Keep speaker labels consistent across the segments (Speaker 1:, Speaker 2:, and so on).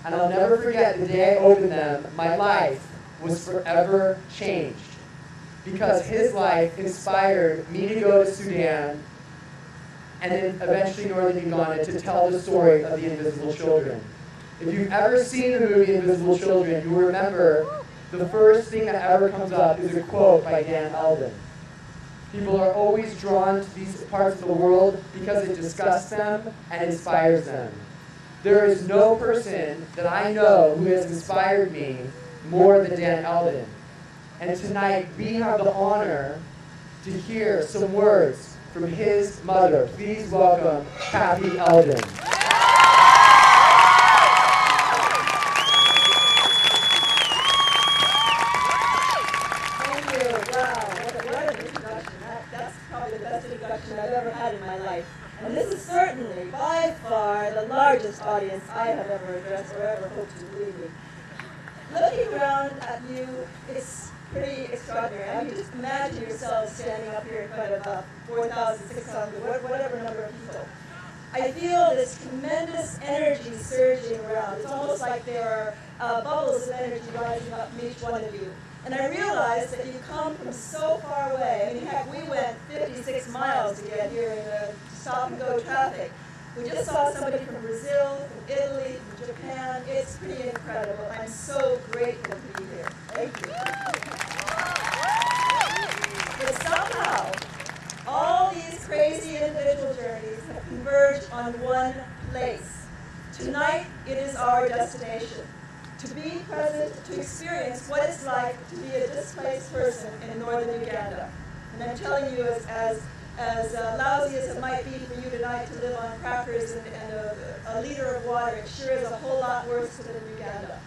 Speaker 1: And I'll never forget the day I opened them, my life was forever changed. Because his life inspired me to go to Sudan and then eventually northern Uganda to tell the story of the Invisible Children. If you've ever seen the movie Invisible Children, you'll remember the first thing that ever comes up is a quote by Dan Eldon. People are always drawn to these parts of the world because it disgusts them and inspires them. There is no person that I know who has inspired me more than Dan Eldon. And tonight we have the honor to hear some words from his mother. Please welcome Kathy Eldon.
Speaker 2: Thank you. Wow, what an introduction. That's probably the best introduction I've ever had in my life. And this is certainly, by far, the largest audience I have ever addressed or ever hoped to, believe me. Looking around at you, it's pretty extraordinary. I mean, just imagine yourselves standing up here in front of 4,600, whatever number of people. I feel this tremendous energy surging around. It's almost like there are bubbles of energy rising up from each one of you. And I realize that you come from so far away. I mean, heck, we went 56 miles to get here in the stop-and-go traffic. We just saw somebody from Brazil, from Italy, from Japan. It's pretty incredible. I'm so grateful to be here. Thank you. But somehow, all these crazy individual journeys have converged on one place. Tonight, it is our destination. To be present, to experience what it's like to be a displaced person in northern Uganda. And I'm telling you, as lousy as it might be for you tonight to live on crackers and a liter of water, it sure is a whole lot worse to live in Uganda.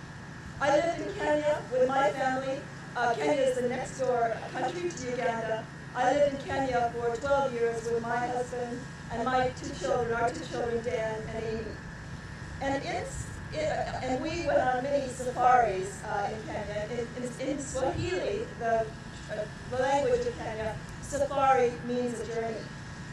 Speaker 2: I lived in Kenya with my family. Kenya is the next door country to Uganda. I lived in Kenya for 12 years with my husband and my two children, our two children, Dan and Amy. And we went on many safaris in Kenya. In Swahili, the language of Kenya, safari means a journey.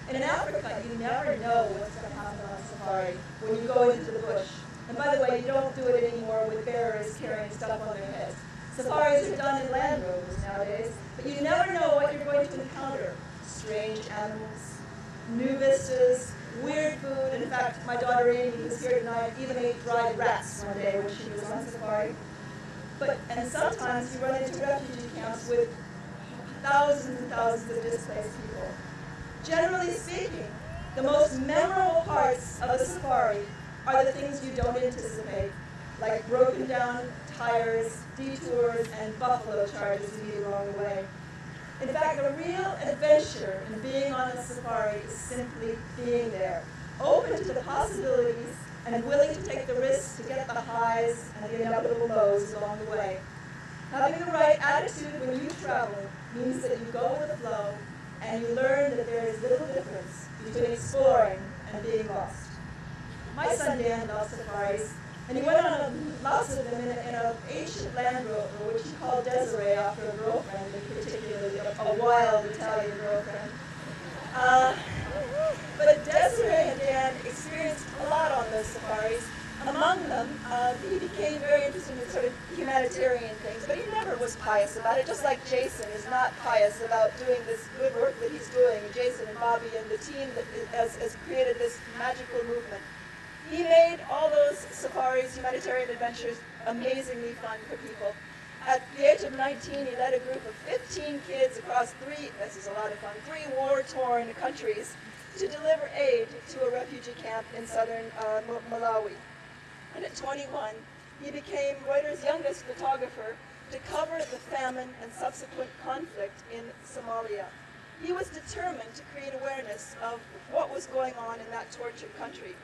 Speaker 2: And in Africa, you never know what's going to happen on a safari when you go into the bush. And by the way, you don't do it anymore with bearers carrying stuff on their heads. Safaris are done in Land Rovers nowadays, but you never know what you're going to encounter. Strange animals, new vistas, weird food. In fact, my daughter Amy, who's here tonight, even ate dried rats one day when she was on safari. And sometimes you run into refugee camps with thousands and thousands of displaced people. Generally speaking, the most memorable parts of a safari are the things you don't anticipate, like broken down tires, detours, and buffalo charges you meet along the way. In fact, the real adventure in being on a safari is simply being there, open to the possibilities and willing to take the risks to get the highs and the inevitable lows along the way. Having the right attitude when you travel means that you go with the flow and you learn that there is little difference between exploring and being lost. My son Dan loves safaris, and he went on lots of them in an ancient Land Rover, which he called Desiree after a girlfriend, in particularly a wild Italian girlfriend. But Desiree and Dan experienced a lot on those safaris. Among them, he became very interested in sort of humanitarian things, but he never was pious about it, just like Jason is not pious about doing this good work that he's doing. Jason and Bobby and the team that has created this magical movement. He made all those safaris, humanitarian adventures, amazingly fun for people. At the age of 19, he led a group of 15 kids across this is a lot of fun, three war-torn countries to deliver aid to a refugee camp in southern Malawi. And at 21, he became Reuters' youngest photographer to cover the famine and subsequent conflict in Somalia. He was determined to create awareness of what was going on in that tortured country.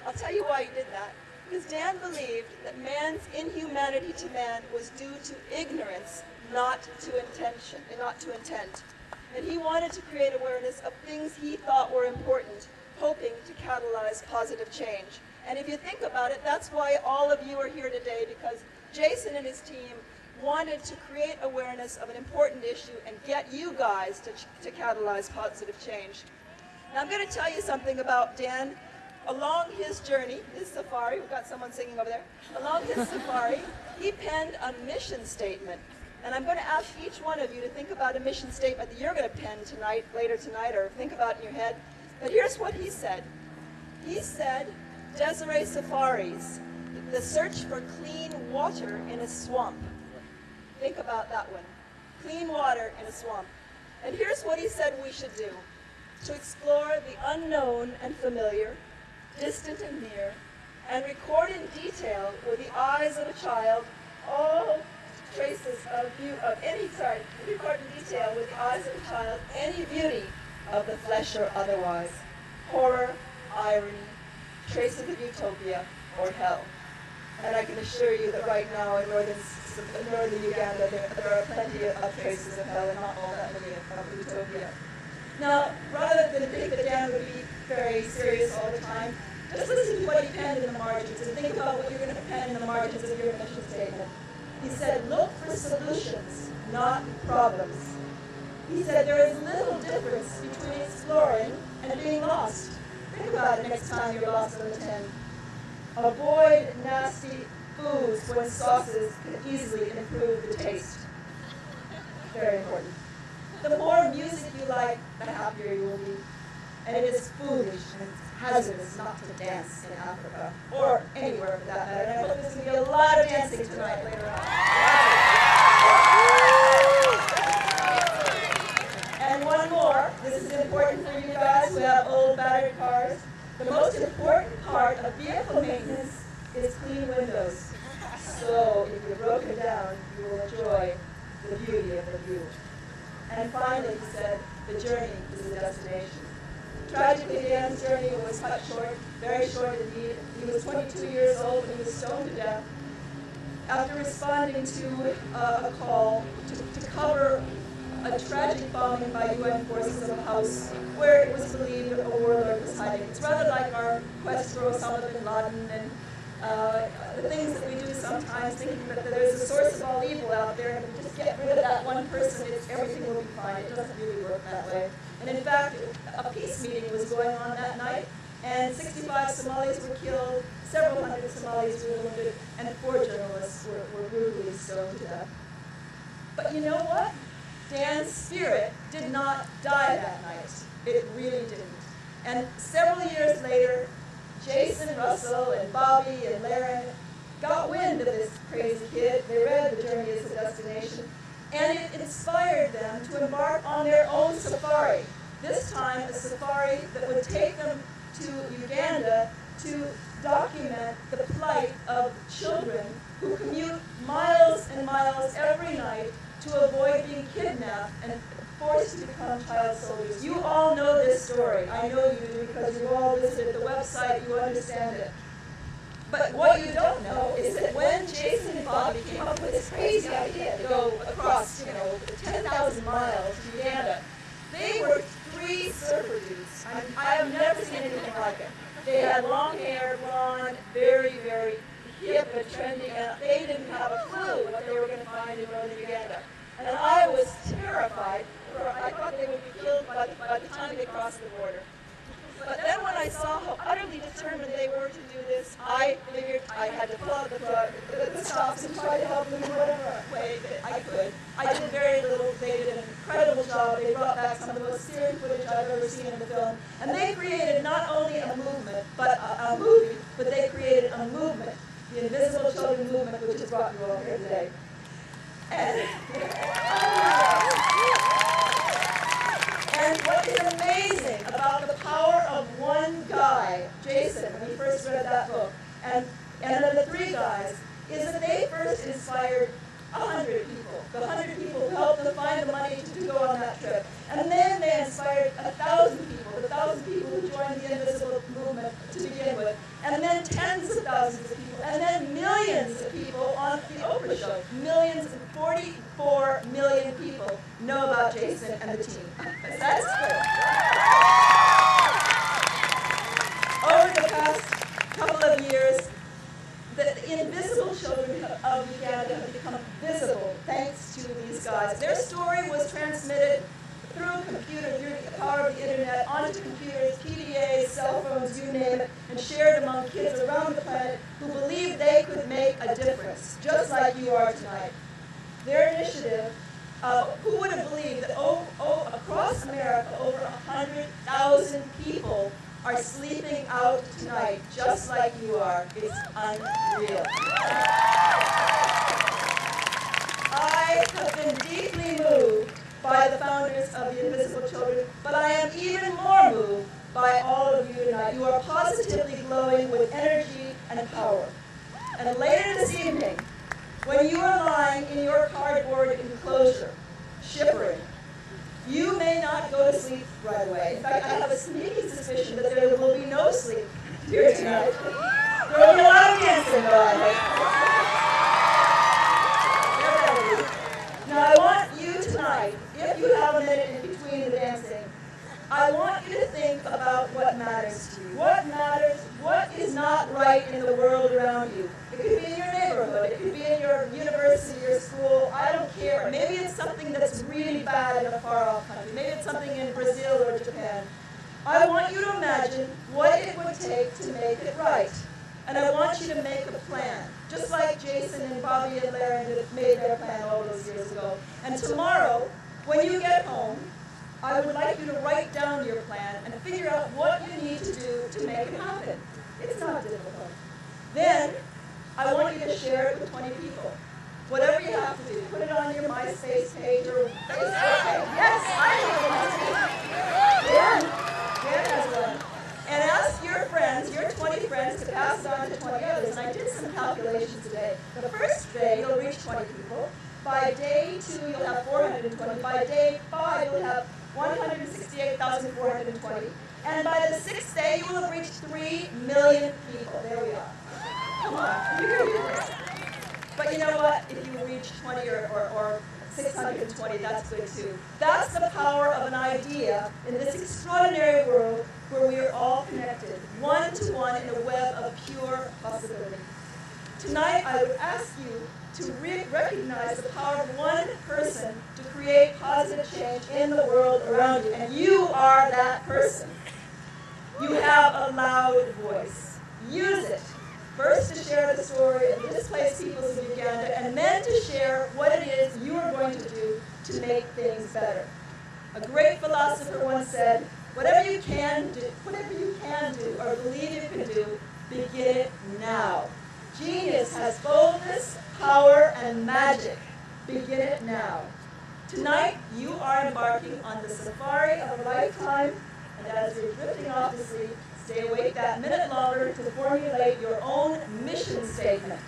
Speaker 2: I'll tell you why he did that. Because Dan believed that man's inhumanity to man was due to ignorance, not to intent. And he wanted to create awareness of things he thought were important, hoping to catalyze positive change. And if you think about it, that's why all of you are here today, because Jason and his team wanted to create awareness of an important issue and get you guys to catalyze positive change. Now I'm going to tell you something about Dan. along his journey, his safari, we've got someone singing over there, along his safari, he penned a mission statement. And I'm going to ask each one of you to think about a mission statement that you're going to pen tonight, later tonight, or think about in your head. But here's what he said. He said, Desiree Safaris, the search for clean water in a swamp. Think about that one. Clean water in a swamp. And here's what he said we should do. To explore the unknown and familiar, distant and near, and record in detail with the eyes of a child all traces of record in detail with the eyes of a child any beauty of the flesh or otherwise, horror, irony, traces of utopia or hell. And I can assure you that right now in northern Uganda there are plenty of traces of hell and not all that many of utopia. Now, rather than think that Dan would be very serious all the time, just listen to what he penned in the margins and think about what you're going to pen in the margins of your mission statement. He said, look for solutions, not problems. He said, there is little difference between exploring and being lost. Think about it next time you're lost on the 10. Avoid nasty foods when sauces can easily improve the taste. Very important. The more music you like, the happier you will be. And it is foolish and hazardous not to dance in Africa, or anywhere for that matter. And I hope there's going to be a lot of dancing tonight later on. And one more, this is important for you guys who have old battered cars. The most important part of vehicle maintenance is clean windows. So if you're broken down, you will enjoy the beauty of the view. And finally, he said, the journey is the destination. Tragically, Dan's journey was cut short, very short indeed. He was 22 years old when he was stoned to death. After responding to a call to cover a tragic bombing by UN forces of a house where it was believed a warlord was hiding. It's rather like our quest for Osama bin Laden and the things that we do sometimes, thinking that there's a source of all evil out there, and if we just get rid of that one person, everything will be fine. It doesn't really work that way. And in fact, a peace meeting was going on that night, and 65 Somalis were killed, several hundred Somalis were wounded, and 4 journalists were brutally stoned to death. But you know what? Dan's spirit did not die that night. It really didn't. And several years later, Jason Russell and Bobby and Laren got wind of this crazy kid. They read The Journey is a Destination, and it inspired them to embark on their own safari. This time, a safari that would take them to Uganda to document the plight of children who commute miles and miles every night to avoid being kidnapped and forced to become child soldiers. You all know this story. I know you do because you've all visited the website, you understand it. But what you don't know is that when Jason and Bobby came up with this crazy idea to go across, 10,000 miles to Uganda, they were 3 surfer dudes. I have never seen anything like it. They had long hair, blonde, very, very hip and trendy, and they didn't have a clue what they were going to find in northern Uganda. And I was terrified. I thought they would be killed by the time they crossed the border. But then when I saw how utterly determined they were to do this, I figured I had to plug the stops and try to help them in whatever way that I could. I did very little. They did an incredible job. They brought back some of the most stirring footage I've ever seen in the film. And they created not only a movement, but a movie, but they created a movement, the Invisible Children Movement, which has brought you all here today. And what is amazing about the power of one guy, Jason, when he first read that book, and then the 3 guys, is that they first inspired 100 people. The 100 people who helped them find the money to go on that trip. And then they inspired 1,000 people, the 1,000 people who joined the Invisible Movement to begin with. And then tens of thousands of people. And then millions of people on the Oprah show. Millions, 44 million people know about Jason and the team. That's good. Over the past couple of years, the invisible children of Uganda have become visible thanks to these guys. Their story was transmitted through the power of the internet, onto computers, PDAs, cell phones, you name it, and shared among kids around the planet who believed they could make a difference, just like you are tonight. Their initiative, who would have believed that across America, over 100,000 people are sleeping out tonight, just like you are. It's unreal. I have been deeply moved by the founders of the Invisible Children, but I am even more moved by all of you tonight. You are positively glowing with energy and power. And later this evening, when you are lying in your cardboard enclosure, shivering, you may not go to sleep right away. In fact, I have a sneaky suspicion that there will be no sleep here tonight. There will be a lot of dancing going on. Now, I want you tonight, if you have a minute in between the dancing, I want you to think about what matters to you. What matters, what is not right in the world around you. It could be in your neighborhood, it could be in your university, your school, I don't care. Maybe it's something that's really bad in a far-off country. Maybe it's something in Brazil or Japan. I want you to imagine what it would take to make it right. And I want you to make a plan, just like Jason and Bobby and Larry made their plan all those years ago. And tomorrow, when you get home, I would like you to write down your plan and figure out what you need to do to make it happen. It's not difficult. Then, I want you to share it with 20 people. Whatever you have to do, put it on your MySpace page or Facebook page. Yes, I have one. Dan has one. And ask your friends, your 20 friends, to pass it on to 20 others. And I did some calculations today. The first day, you'll reach 20 people. By day 2, you'll have 420. By day 5, you'll have 168,420. And by the 6th day, you will have reached 3 million people. There we are. Come on, you can do this. But you know what? If you reach 20 or 620, that's good too. That's the power of an idea in this extraordinary world where we are all connected, one-to-one in a web of pure possibility. Tonight, I would ask you to recognize the power of one person to create positive change in the world around you, and you are that person. You have a loud voice. Use it. First to share the story of the displaced peoples of Uganda, and then to share what it is you are going to do to make things better. A great philosopher once said, whatever you can do or believe you can do, begin it now. Genius has boldness, power, and magic. Begin it now. Tonight, you are embarking on the safari of a lifetime, and as you're drifting off to sleep, stay awake that minute longer to formulate your own mission statement.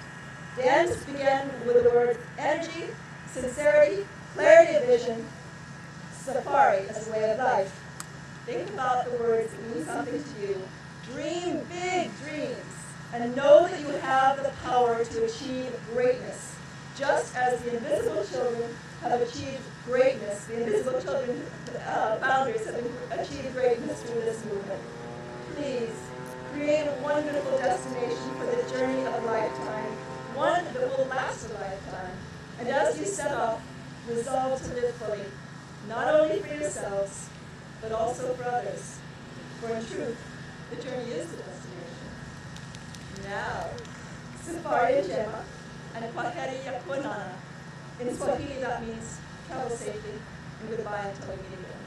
Speaker 2: Dance began with the words energy, sincerity, clarity of vision, safari as a way of life. Think about the words that mean something to you. Dream big dreams, and know that you have the power to achieve greatness. Just as the Invisible Children have achieved greatness, the Invisible Children founders have achieved greatness through this movement. Please, create a wonderful destination for the journey of a lifetime, one that will last a lifetime. And as you set off, resolve to live fully, not only for yourselves, but also for others. For in truth, the journey is the destination. Now, Safari Njema and Kwaheri ya Kuonana. In Swahili, that means travel safely and goodbye until we meet again.